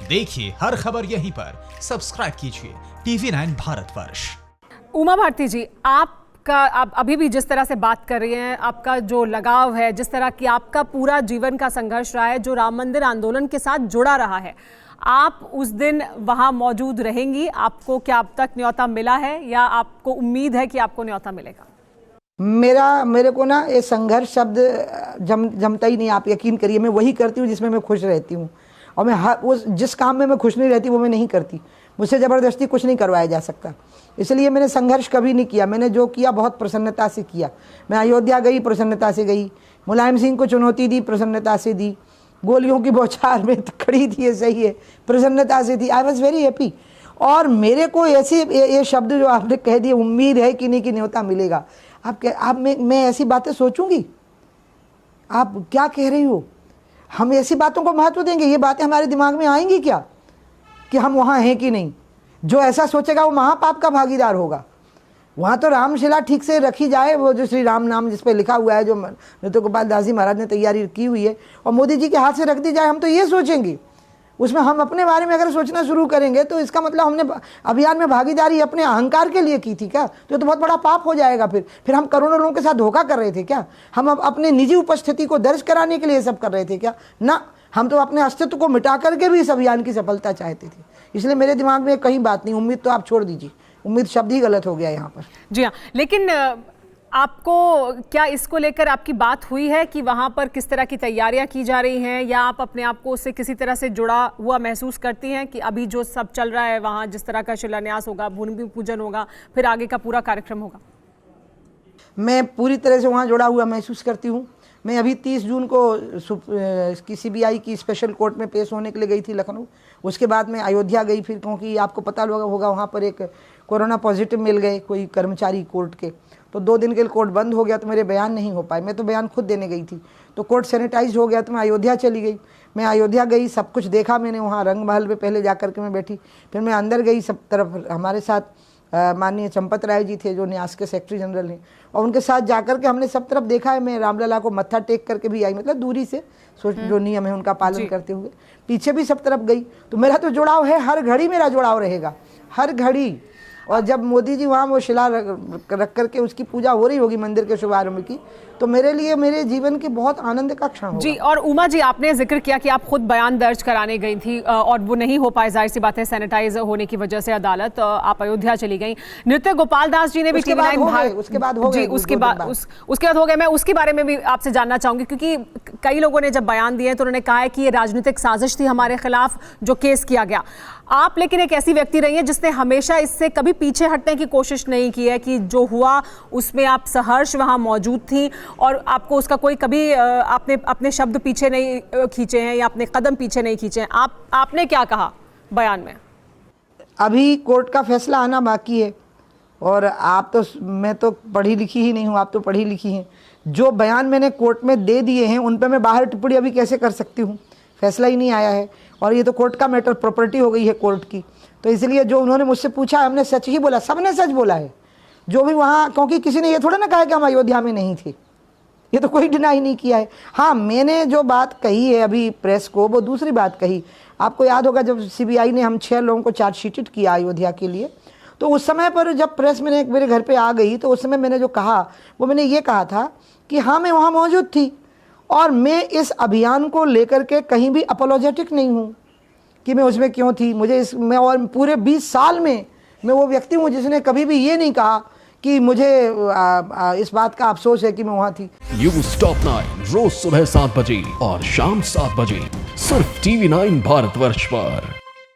देखिए हर खबर यहीं पर, सब्सक्राइब कीजिए TV9 भारतवर्ष। उमा भारती जी, आप अभी भी जिस तरह से बात कर रही हैं, आपका जो लगाव है, जिस तरह की आपका पूरा जीवन का संघर्ष रहा है, जो राम मंदिर आंदोलन के साथ जुड़ा रहा है, आप उस दिन वहां मौजूद रहेंगी? आपको क्या अब तक न्योता मिला है या आपको उम्मीद है कि आपको न्योता मिलेगा? मेरे को ना ये संघर्ष शब्द जमता ही नहीं। आप यकीन करिए, मैं वही करती हूँ जिसमें मैं खुश रहती हूँ, और मैं वो जिस काम में मैं खुश नहीं रहती वो मैं नहीं करती। मुझसे ज़बरदस्ती कुछ नहीं करवाया जा सकता, इसलिए मैंने संघर्ष कभी नहीं किया। मैंने जो किया बहुत प्रसन्नता से किया। मैं अयोध्या गई, प्रसन्नता से गई। मुलायम सिंह को चुनौती दी, प्रसन्नता से दी। गोलियों की बौछार में खड़ी थी, ये सही है, प्रसन्नता से थी। I was very happy. और मेरे को ऐसे ये शब्द जो आपने कह दिए, उम्मीद है कि नहीं कि न्योता मिलेगा, मैं ऐसी बातें सोचूंगी? आप क्या कह रही हो? हम ऐसी बातों को महत्व देंगे? ये बातें हमारे दिमाग में आएंगी क्या कि हम वहाँ हैं कि नहीं? जो ऐसा सोचेगा वो महापाप का भागीदार होगा। वहाँ तो रामशिला ठीक से रखी जाए, वो जो श्री राम नाम जिस पे लिखा हुआ है, जो नृत्य गोपाल दास जी महाराज ने तैयारी की हुई है, और मोदी जी के हाथ से रख दी जाए, हम तो ये सोचेंगे। उसमें हम अपने बारे में अगर सोचना शुरू करेंगे तो इसका मतलब हमने अभियान में भागीदारी अपने अहंकार के लिए की थी क्या? तो बहुत बड़ा पाप हो जाएगा। फिर हम करोड़ों लोगों के साथ धोखा कर रहे थे क्या? हम अब अपने निजी उपस्थिति को दर्ज कराने के लिए सब कर रहे थे क्या? ना, हम तो अपने अस्तित्व को मिटा करके भी इस अभियान की सफलता चाहते थे। इसलिए मेरे दिमाग में कहीं बात नहीं। उम्मीद तो आप छोड़ दीजिए, उम्मीद शब्द ही गलत हो गया यहाँ पर। जी हाँ, लेकिन आपको क्या इसको लेकर आपकी बात हुई है कि वहाँ पर किस तरह की तैयारियां की जा रही हैं, या आप अपने आप को उससे किसी तरह से जुड़ा हुआ महसूस करती हैं कि अभी जो सब चल रहा है वहाँ, जिस तरह का शिलान्यास होगा, भूमि पूजन होगा, फिर आगे का पूरा कार्यक्रम होगा? मैं पूरी तरह से वहाँ जुड़ा हुआ महसूस करती हूँ। मैं अभी 30 जून को CBI की स्पेशल कोर्ट में पेश होने के लिए गई थी लखनऊ। उसके बाद मैं अयोध्या गई फिर, क्योंकि आपको पता होगा वहाँ पर एक कोरोना पॉजिटिव मिल गए कोई कर्मचारी कोर्ट के। तो 2 दिन के लिए कोर्ट बंद हो गया, तो मेरे बयान नहीं हो पाए। मैं तो बयान खुद देने गई थी, तो कोर्ट सैनिटाइज हो गया, तो मैं अयोध्या चली गई। मैं अयोध्या गई, सब कुछ देखा मैंने वहाँ रंग महल पे पहले जा कर के मैं बैठी। फिर मैं अंदर गई, सब तरफ हमारे साथ माननीय चंपत राय जी थे, जो न्यास के सेक्रेटरी जनरल हैं, और उनके साथ जाकर के हमने सब तरफ देखा है। मैं रामलला को मत्था टेक करके भी आई, मतलब दूरी से, जो नियम है उनका पालन करते हुए। पीछे भी सब तरफ गई। तो मेरा तो जुड़ाव है, हर घड़ी मेरा जुड़ाव रहेगा, हर घड़ी। और जब मोदी जी वहाँ वो शिला रख करके उसकी पूजा हो रही होगी मंदिर के शुभारंभ की, तो मेरे लिए मेरे जीवन के बहुत आनंद का क्षण होगा। जी, और उमा जी, आपने जिक्र किया कि आप खुद बयान दर्ज कराने गई थी और वो नहीं हो पाए, जाहिर सी बात है, सैनिटाइज होने की वजह से अदालत, आप अयोध्या चली गई। नृत्य गोपाल दास जी ने भी उसके बाद हो गए। उसके बाद हो गए। मैं उसके बारे में भी आपसे जानना चाहूंगी, क्योंकि कई लोगों ने जब बयान दिए तो उन्होंने कहा है कि ये राजनीतिक साजिश थी हमारे खिलाफ जो केस किया गया। आप लेकिन एक ऐसी व्यक्ति रही हैं जिसने हमेशा इससे कभी पीछे हटने की कोशिश नहीं की है, कि जो हुआ उसमें आप सहर्ष वहां मौजूद थी, और आपको उसका कोई कभी आपने अपने शब्द पीछे नहीं खींचे हैं या अपने कदम पीछे नहीं खींचे हैं। आपने क्या कहा बयान में? अभी कोर्ट का फैसला आना बाकी है, और मैं तो पढ़ी लिखी ही नहीं हूँ, आप तो पढ़ी लिखी हैं। जो बयान मैंने कोर्ट में दे दिए हैं उन पर मैं बाहर टिप्पणी अभी कैसे कर सकती हूँ? फैसला ही नहीं आया है, और ये तो कोर्ट का मैटर, प्रॉपर्टी हो गई है कोर्ट की। तो इसलिए जो उन्होंने मुझसे पूछा, हमने सच ही बोला, सबने सच बोला है जो भी वहाँ, क्योंकि किसी ने ये थोड़ा ना कहा कि हम अयोध्या में नहीं थे, ये तो कोई डिनाई नहीं किया है। हाँ, मैंने जो बात कही है अभी प्रेस को, वो दूसरी बात कही। आपको याद होगा जब CBI ने हम 6 लोगों को चार्जशीटेड किया अयोध्या के लिए, तो उस समय पर जब प्रेस मेरे घर पे आ गई, तो उस समय मैंने जो कहा वो मैंने ये कहा था कि हाँ, मैं वहाँ मौजूद थी, और मैं इस अभियान को लेकर के कहीं भी अपोलोजेटिक नहीं हूँ कि मैं उसमें क्यों थी। मैं और पूरे 20 साल में मैं वो व्यक्ति हूँ जिसने कभी भी ये नहीं कहा कि मुझे इस बात का अफसोस है कि मैं वहाँ थी। न्यूज़ टॉप 9 रोज सुबह 7 बजे और शाम 7 बजे सिर्फ TV9 भारतवर्ष पर।